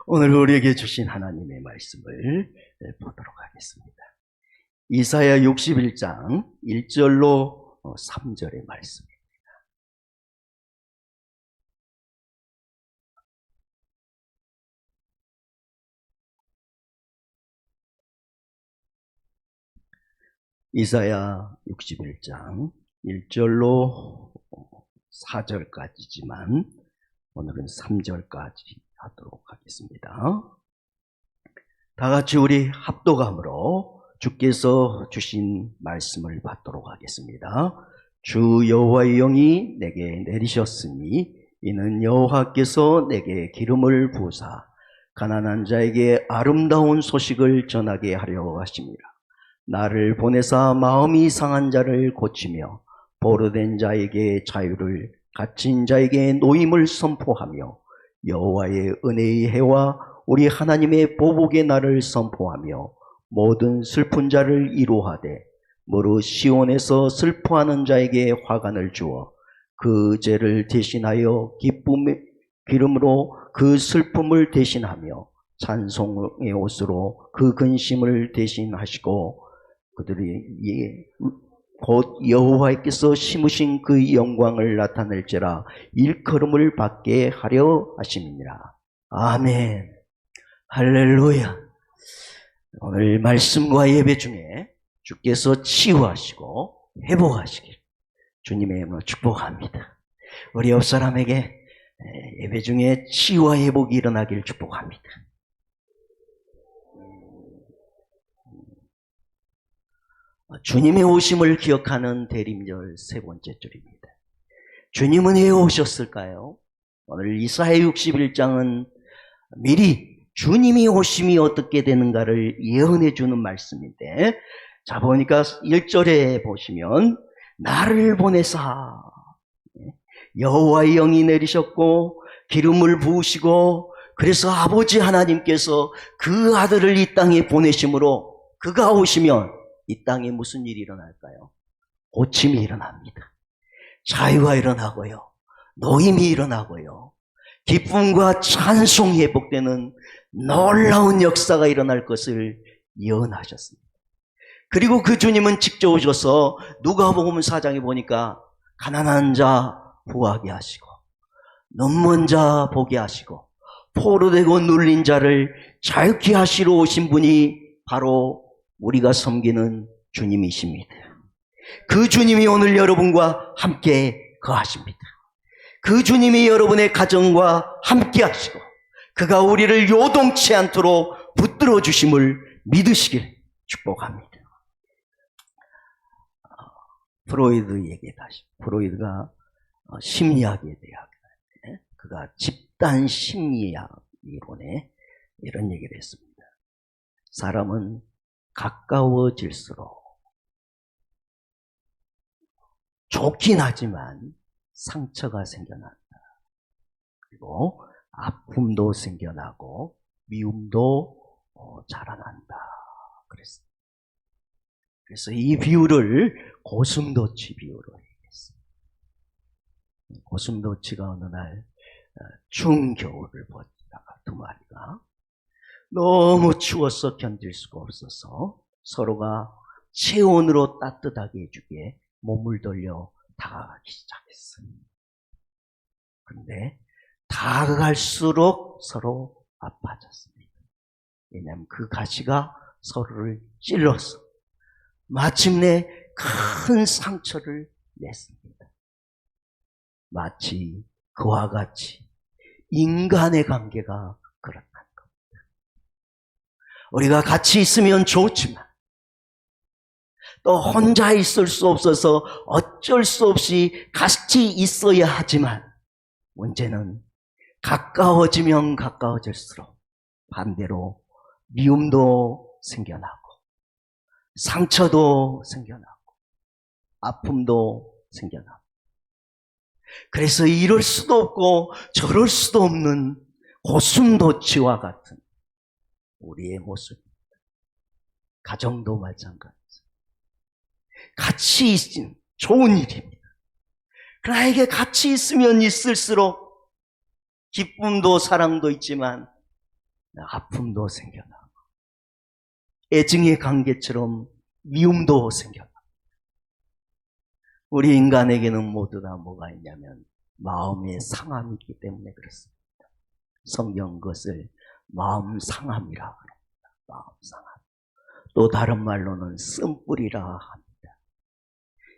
오늘 우리에게 주신 하나님의 말씀을 보도록 하겠습니다. 이사야 61장 1절로 3절의 말씀입니다. 이사야 61장 1절로 4절까지지만 오늘은 3절까지 하도록 하겠습니다. 다 같이 우리 합독함으로 주께서 주신 말씀을 받도록 하겠습니다. 주 여호와의 영이 내게 내리셨으니 이는 여호와께서 내게 기름을 부으사 가난한 자에게 아름다운 소식을 전하게 하려 하심이라. 나를 보내사 마음이 상한 자를 고치며 보로된 자에게 자유를, 갇힌 자에게 노임을 선포하며 여호와의 은혜의 해와 우리 하나님의 보복의 날을 선포하며 모든 슬픈 자를 위로하되 무릇 시온에서 슬퍼하는 자에게 화관을 주어 그 죄를 대신하여 기쁨의 기름으로 그 슬픔을 대신하며 찬송의 옷으로 그 근심을 대신하시고 그들이 곧 여호와께서 심으신 그 영광을 나타낼지라 일컬음을 받게 하려 하심이니라. 아멘. 할렐루야. 오늘 말씀과 예배 중에 주께서 치유하시고 회복하시길 주님의 이름으로 축복합니다. 우리 옆 사람에게 예배 중에 치유와 회복이 일어나길 축복합니다. 주님의 오심을 기억하는 대림절 세 번째 줄입니다. 주님은 왜 오셨을까요? 오늘 이사야 61장은 미리 주님이 오심이 어떻게 되는가를 예언해 주는 말씀인데, 자 보니까 1절에 보시면 나를 보내사 여호와의 영이 내리셨고 기름을 부으시고, 그래서 아버지 하나님께서 그 아들을 이 땅에 보내심으로 그가 오시면 이 땅에 무슨 일이 일어날까요? 고침이 일어납니다. 자유가 일어나고요. 노임이 일어나고요. 기쁨과 찬송이 회복되는 놀라운 역사가 일어날 것을 예언하셨습니다. 그리고 그 주님은 직접 오셔서 누가복음 4장에 보니까 가난한 자 부하게 하시고 눈먼 자 보게 하시고 포로되고 눌린 자를 자유케 하시러 오신 분이 바로 우리가 섬기는 주님이십니다. 그 주님이 오늘 여러분과 함께 거하십니다. 그 주님이 여러분의 가정과 함께 하시고 그가 우리를 요동치 않도록 붙들어 주심을 믿으시길 축복합니다. 프로이드에게 다시, 프로이드가 심리학에 대해 그가 집단 심리학 이론에 이런 얘기를 했습니다. 사람은 가까워질수록 좋긴 하지만 상처가 생겨난다. 그리고 아픔도 생겨나고 미움도 자라난다. 그랬습니다. 그래서 이 비유를 고슴도치 비유로 얘기했습니다. 고슴도치가 어느 날 추운 겨울을 버티다가 두 마리가 너무 추워서 견딜 수가 없어서 서로가 체온으로 따뜻하게 해주기에 몸을 돌려 다가가기 시작했어요. 그런데 다가갈수록 서로 아파졌습니다. 왜냐하면 그 가시가 서로를 찔러서 마침내 큰 상처를 냈습니다. 마치 그와 같이 인간의 관계가 그렇다. 우리가 같이 있으면 좋지만 또 혼자 있을 수 없어서 어쩔 수 없이 같이 있어야 하지만 문제는 가까워지면 가까워질수록 반대로 미움도 생겨나고 상처도 생겨나고 아픔도 생겨나고, 그래서 이럴 수도 없고 저럴 수도 없는 고슴도치와 같은 우리의 모습입니다. 가정도 마찬가지입니다. 같이 있으면 좋은 일입니다. 그러나 이게 같이 있으면 있을수록 기쁨도 사랑도 있지만 아픔도 생겨나. 애증의 관계처럼 미움도 생겨나. 우리 인간에게는 모두 다 뭐가 있냐면 마음의 상함이 있기 때문에 그렇습니다. 성경 그것을 마음 상함이라 합니다. 마음 상함. 또 다른 말로는 쓴뿌리라 합니다.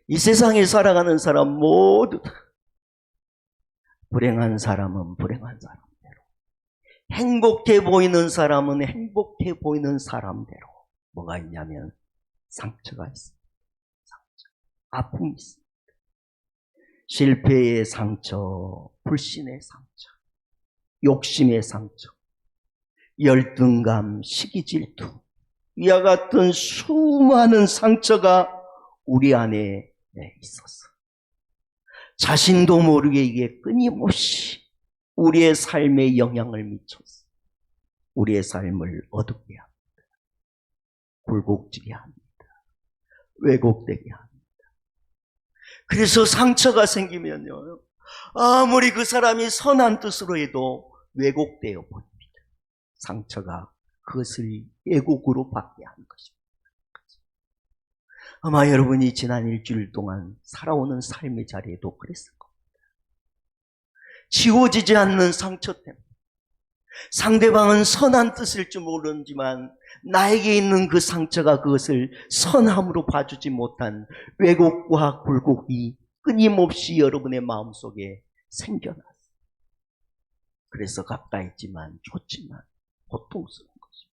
이 세상에 살아가는 사람 모두 다 불행한 사람은 불행한 사람대로, 행복해 보이는 사람은 행복해 보이는 사람대로 뭐가 있냐면 상처가 있습니다. 상처, 아픔이 있습니다. 실패의 상처, 불신의 상처, 욕심의 상처, 열등감, 시기 질투, 이와 같은 수많은 상처가 우리 안에 있었어. 자신도 모르게 이게 끊임없이 우리의 삶에 영향을 미쳤어. 우리의 삶을 어둡게 합니다. 굴곡지게 합니다. 왜곡되게 합니다. 그래서 상처가 생기면요, 아무리 그 사람이 선한 뜻으로 해도 왜곡되어 보입니다. 상처가 그것을 왜곡으로 받게 하는 것입니다. 아마 여러분이 지난 일주일 동안 살아오는 삶의 자리에도 그랬을 겁니다. 지워지지 않는 상처 때문에 상대방은 선한 뜻일 줄 모르지만 나에게 있는 그 상처가 그것을 선함으로 봐주지 못한 왜곡과 굴곡이 끊임없이 여러분의 마음속에 생겨났어요. 그래서 가까이 있지만 좋지만 고통스러운 것입니다.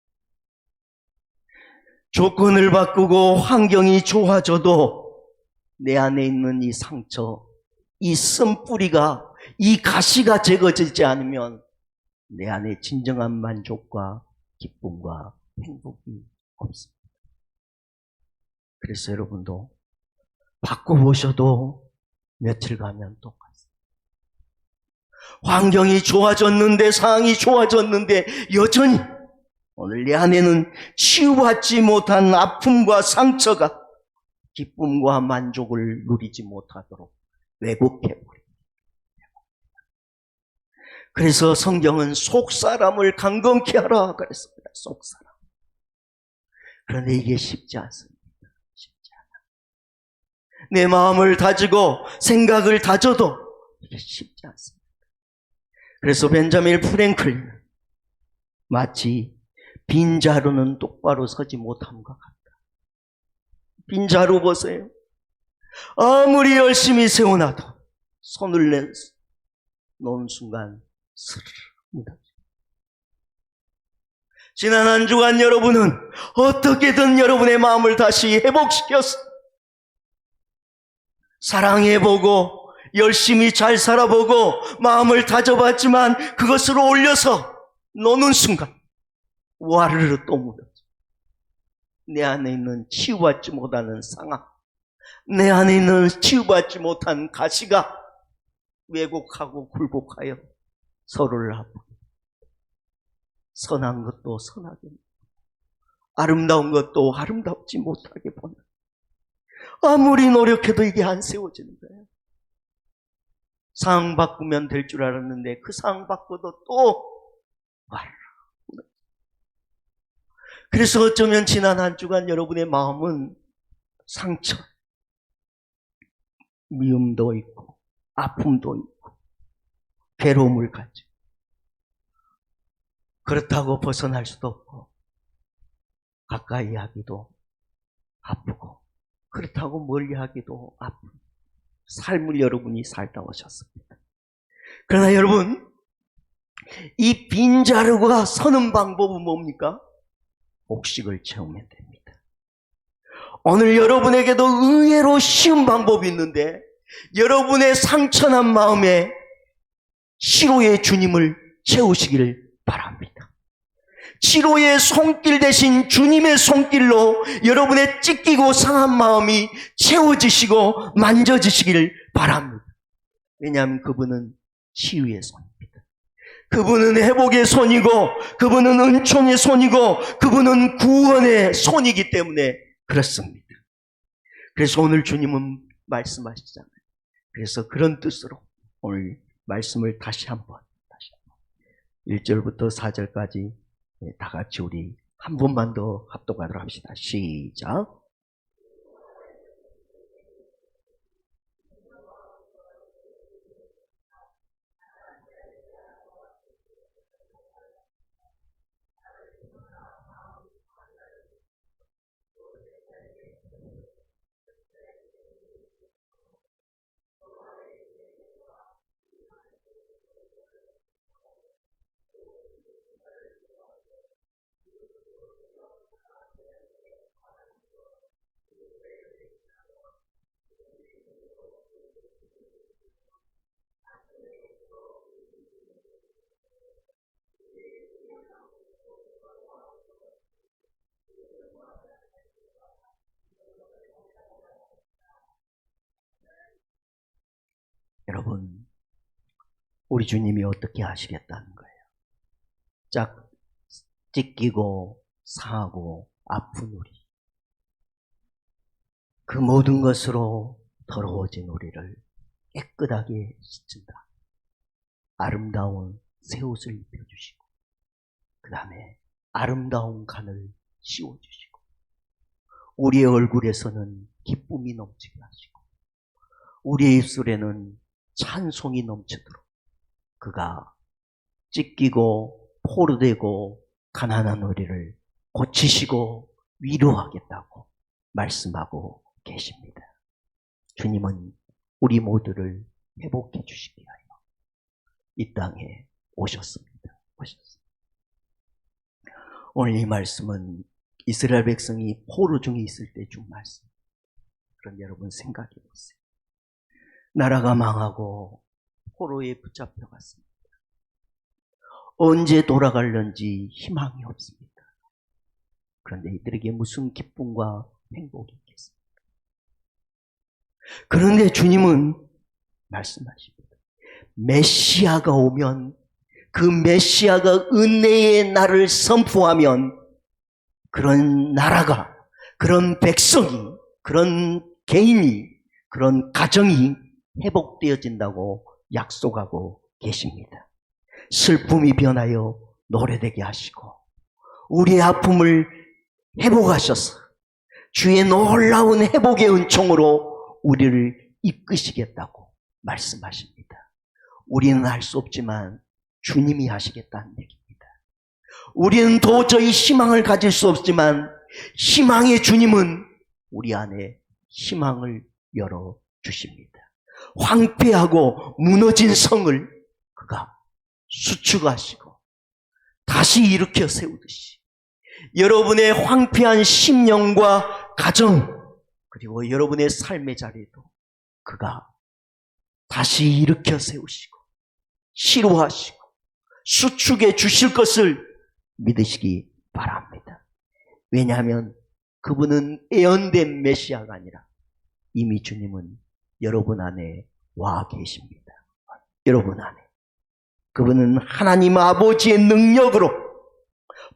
조건을 바꾸고 환경이 좋아져도 내 안에 있는 이 상처, 이 쓴뿌리가, 이 가시가 제거되지 않으면 내 안에 진정한 만족과 기쁨과 행복이 없습니다. 그래서 여러분도 바꿔보셔도 며칠 가면 똑같습니다. 환경이 좋아졌는데, 상황이 좋아졌는데 여전히 오늘 내 안에는 치유받지 못한 아픔과 상처가 기쁨과 만족을 누리지 못하도록 왜곡해버립니다. 그래서 성경은 속사람을 강건케 하라 그랬습니다. 속사람. 그런데 이게 쉽지 않습니다. 쉽지 않아. 내 마음을 다지고 생각을 다져도 이게 쉽지 않습니다. 그래서 벤자민 프랭클린 마치 빈자루는 똑바로 서지 못함과 같다. 빈자루 보세요. 아무리 열심히 세워놔도 손을 놓은 순간 스르르 무너져. 지난 한 주간 여러분은 어떻게든 여러분의 마음을 다시 회복시켜서 사랑해보고 열심히 잘 살아보고 마음을 다져봤지만 그것을 올려서 놓는 순간 와르르 또 무너져. 내 안에 있는 치유받지 못하는 상황, 내 안에 있는 치유받지 못한 가시가 왜곡하고 굴곡하여 서로를 아프게, 선한 것도 선하게, 아름다운 것도 아름답지 못하게 보는, 아무리 노력해도 이게 안 세워지는 거예요. 상황 바꾸면 될 줄 알았는데 그 상황 바꿔도 또 와르르. 그래서 어쩌면 지난 한 주간 여러분의 마음은 상처, 미움도 있고 아픔도 있고 괴로움을 가지고, 그렇다고 벗어날 수도 없고 가까이 하기도 아프고 그렇다고 멀리 하기도 아픈 삶을 여러분이 살다 오셨습니다. 그러나 여러분, 이 빈자루가 서는 방법은 뭡니까? 복식을 채우면 됩니다. 오늘 여러분에게도 의외로 쉬운 방법이 있는데 여러분의 상처난 마음에 치료의 주님을 채우시기를 바랍니다. 치료의 손길 대신 주님의 손길로 여러분의 찢기고 상한 마음이 채워지시고 만져지시기를 바랍니다. 왜냐하면 그분은 치유의 손입니다. 그분은 회복의 손이고 그분은 은총의 손이고 그분은 구원의 손이기 때문에 그렇습니다. 그래서 오늘 주님은 말씀하시잖아요. 그래서 그런 뜻으로 오늘 말씀을 다시 한번 1절부터 4절까지 네, 다 같이 우리 한 번만 더 합독하도록 합시다. 시작. 여러분, 우리 주님이 어떻게 하시겠다는 거예요? 찢기고 상하고 아픈 우리, 그 모든 것으로 더러워진 우리를 깨끗하게 씻는다. 아름다운 새 옷을 입혀주시고, 그 다음에 아름다운 간을 씌워주시고, 우리의 얼굴에서는 기쁨이 넘치게 하시고, 우리의 입술에는 찬송이 넘치도록 그가 찢기고 포로되고 가난한 우리를 고치시고 위로하겠다고 말씀하고 계십니다. 주님은 우리 모두를 회복해 주시기 위하여 이 땅에 오셨습니다. 오늘 이 말씀은 이스라엘 백성이 포로 중에 있을 때 준 말씀. 그런데 여러분 생각해 보세요. 나라가 망하고 포로에 붙잡혀 갔습니다. 언제 돌아갈는지 희망이 없습니다. 그런데 이들에게 무슨 기쁨과 행복이 있겠습니까? 그런데 주님은 말씀하십니다. 메시아가 오면, 그 메시아가 은혜의 날을 선포하면 그런 나라가, 그런 백성이, 그런 개인이, 그런 가정이 회복되어진다고 약속하고 계십니다. 슬픔이 변하여 노래되게 하시고 우리의 아픔을 회복하셔서 주의 놀라운 회복의 은총으로 우리를 이끄시겠다고 말씀하십니다. 우리는 할 수 없지만 주님이 하시겠다는 얘기입니다. 우리는 도저히 희망을 가질 수 없지만 희망의 주님은 우리 안에 희망을 열어주십니다. 황폐하고 무너진 성을 그가 수축하시고 다시 일으켜 세우듯이 여러분의 황폐한 심령과 가정, 그리고 여러분의 삶의 자리에도 그가 다시 일으켜 세우시고 치료하시고 수축해 주실 것을 믿으시기 바랍니다. 왜냐하면 그분은 예언된 메시아가 아니라 이미 주님은 여러분 안에 와 계십니다. 여러분 안에. 그분은 하나님 아버지의 능력으로,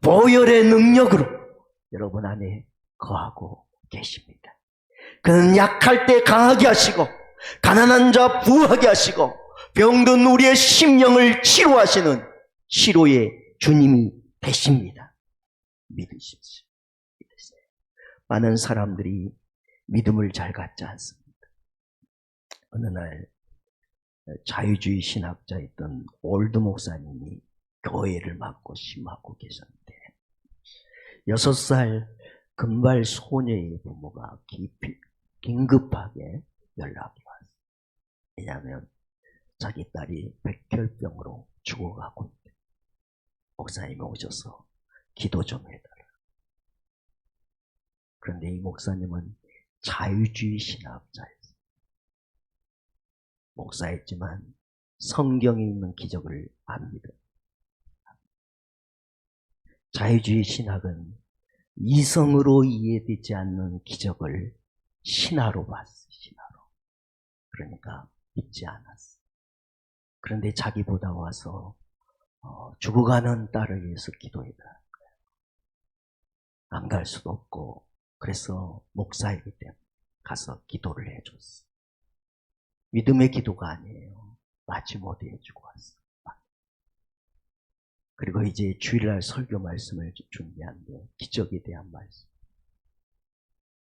보혈의 능력으로 여러분 안에 거하고 계십니다. 그는 약할 때 강하게 하시고 가난한 자 부하게 하시고 병든 우리의 심령을 치료하시는 치료의 주님이 되십니다. 믿으십시오. 많은 사람들이 믿음을 잘 갖지 않습니다. 어느 날 자유주의 신학자였던 올드 목사님이 교회를 맡고 심하고 계셨는데 6살 금발 소녀의 부모가 긴급하게 연락이 왔어요. 왜냐하면 자기 딸이 백혈병으로 죽어가고 있대. 목사님이 오셔서 기도 좀 해달라. 그런데 이 목사님은 자유주의 신학자였어요. 목사였지만 성경에 있는 기적을 안 믿어요. 자유주의 신학은 이성으로 이해되지 않는 기적을 신화로 봤어요. 신화로. 그러니까 믿지 않았어요. 그런데 자기보다 와서 죽어가는 딸을 위해서 기도해달라는 거예요. 안 갈 수도 없고 그래서 목사이기 때문에 가서 기도를 해줬어요. 믿음의 기도가 아니에요. 마지못해 해주고 왔어요. 그리고 이제 주일날 설교 말씀을 준비하는데 기적에 대한 말씀.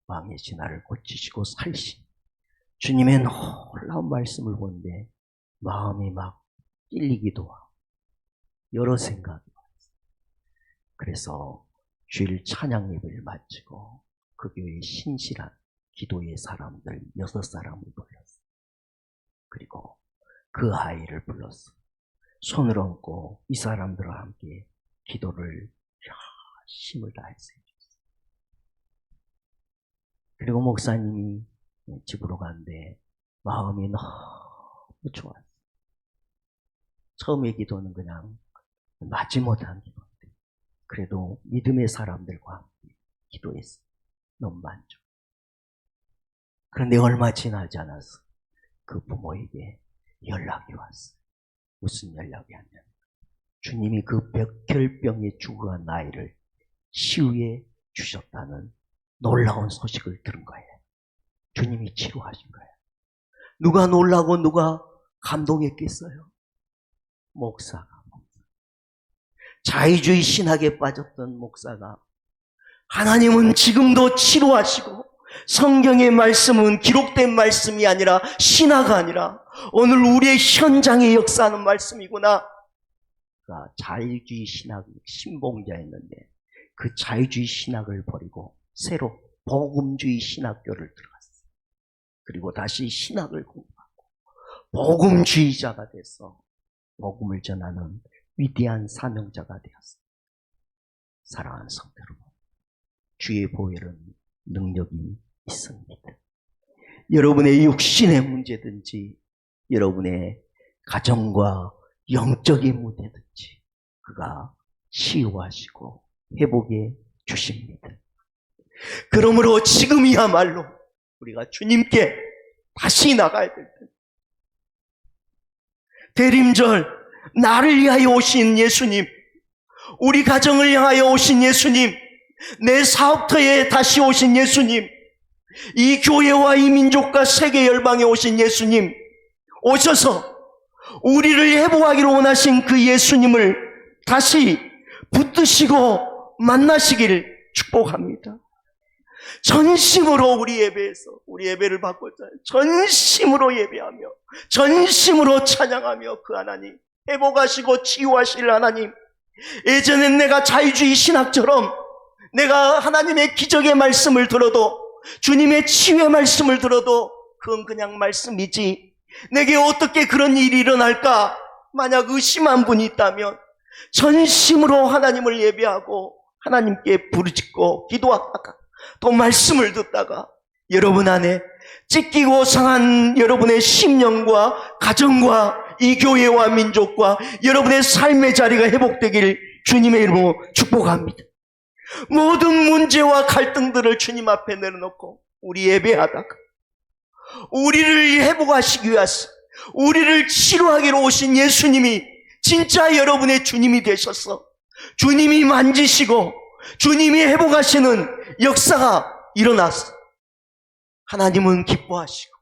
왕의 신하를 고치시고 살리신 주님의 놀라운 말씀을 보는데 마음이 막 찔리기도 하고 여러 생각이 왔어요. 그래서 주일 찬양 예배를 마치고 그 교회에 신실한 기도의 사람들 6사람을 불렀어요. 그리고 그 아이를 불렀어요. 손을 얹고 이 사람들과 함께 기도를 힘을 다해서 해줬어요. 그리고 목사님이 집으로 갔는데 마음이 너무 좋았어요. 처음에 기도는 그냥 마지못한 기도인데 그래도 믿음의 사람들과 함께 기도했어요. 너무 만족. 그런데 얼마 지나지 않아서 그 부모에게 연락이 왔어요. 무슨 연락이 왔냐면 주님이 그 벽혈병에 죽어간 아이를 치유해 주셨다는 놀라운 소식을 들은 거예요. 주님이 치료하신 거예요. 누가 놀라고 누가 감동했겠어요? 목사가. 자의주의 신학에 빠졌던 목사가 하나님은 지금도 치료하시고 성경의 말씀은 기록된 말씀이 아니라 신화가 아니라 오늘 우리의 현장에 역사하는 말씀이구나. 자유주의 신학 신봉자였는데 그 자유주의 신학을 버리고 새로 복음주의 신학교를 들어갔어요. 그리고 다시 신학을 공부하고 복음주의자가 돼서 복음을 전하는 위대한 사명자가 되었어요. 사랑하는 성도 여러분, 주의 보혈은 능력이 있습니다. 여러분의 육신의 문제든지 여러분의 가정과 영적인 문제든지 그가 치유하시고 회복해 주십니다. 그러므로 지금이야말로 우리가 주님께 다시 나가야 될 때 대림절 나를 위하여 오신 예수님, 우리 가정을 향하여 오신 예수님, 내 사업터에 다시 오신 예수님, 이 교회와 이 민족과 세계 열방에 오신 예수님, 오셔서 우리를 회복하기를 원하신 그 예수님을 다시 붙드시고 만나시기를 축복합니다. 전심으로 우리 예배에서 우리 예배를 받고자 전심으로 예배하며 전심으로 찬양하며 그 하나님 회복하시고 치유하실 하나님, 예전엔 내가 자유주의 신학처럼 내가 하나님의 기적의 말씀을 들어도 주님의 치유의 말씀을 들어도 그건 그냥 말씀이지 내게 어떻게 그런 일이 일어날까 만약 의심한 분이 있다면 전심으로 하나님을 예배하고 하나님께 부르짖고 기도하다가 또 말씀을 듣다가 여러분 안에 찢기고 상한 여러분의 심령과 가정과 이 교회와 민족과 여러분의 삶의 자리가 회복되기를 주님의 이름으로 축복합니다. 모든 문제와 갈등들을 주님 앞에 내려놓고 우리 예배하다가 우리를 회복하시기 위해서 우리를 치료하기로 오신 예수님이 진짜 여러분의 주님이 되셔서 주님이 만지시고 주님이 회복하시는 역사가 일어났어. 하나님은 기뻐하시고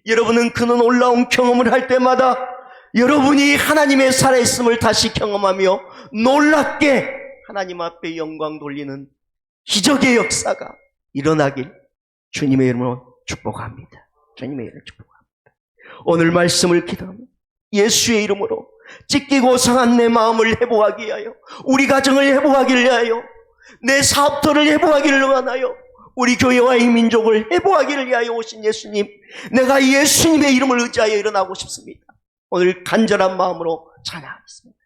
여러분은 그 놀라운 경험을 할 때마다 여러분이 하나님의 살아있음을 다시 경험하며 놀랍게 하나님 앞에 영광 돌리는 기적의 역사가 일어나길 주님의 이름으로 축복합니다. 주님의 이름으로 축복합니다. 오늘 말씀을 기도하며 예수의 이름으로 찢기고 상한 내 마음을 회복하기 위하여 우리 가정을 회복하기를 위하여 내 사업터를 회복하기를 원하여 우리 교회와 이 민족을 회복하기를 위하여 오신 예수님, 내가 예수님의 이름을 의지하여 일어나고 싶습니다. 오늘 간절한 마음으로 찬양하겠습니다.